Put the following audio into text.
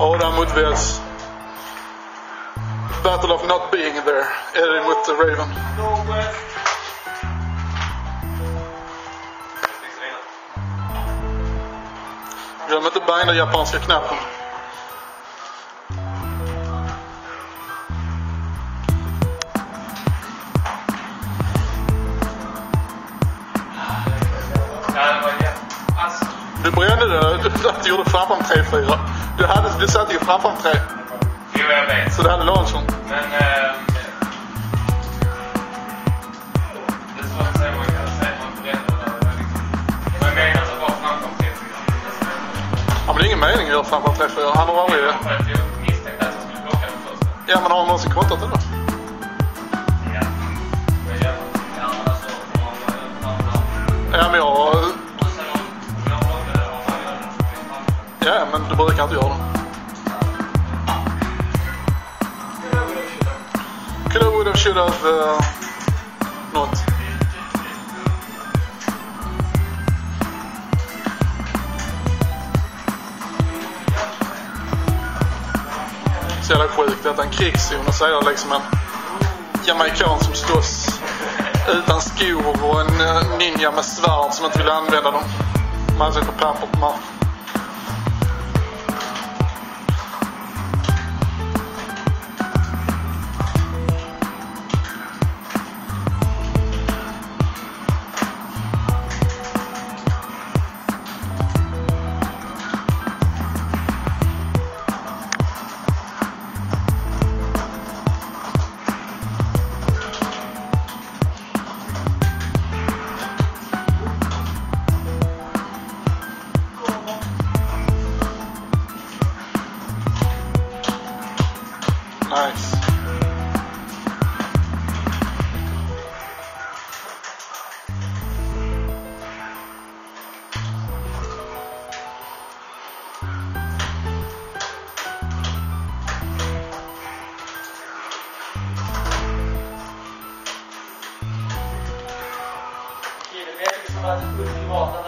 Och där mot VS. Battle of not being there. Eddie mot Raven. Glöm inte binda japanska knappen. Du brände det. Du gjorde framför 3-4. Du satt ju framför 3. Jo, jag vet. Så det hade launchen. Men det är svårt att säga vad jag kan säga. Man brände det. Men jag menar att det var framför 3-4. Ja, men det är ingen mening att göra framför 3-4. Han har aldrig... Jag misstänkte att jag skulle plocka den första. Ja, men har han någonsin kontat det då? Ja. Ja, men jag... Ja, men du brukar inte göra det. Could have, should have, något. Så jävla sjukt att en krigszon och säger liksom en jamaikan som slåss utan skor och en ninja med svärd som inte vill använda dem. Man sätter papper på mark. Nice. Det är som att det skulle vara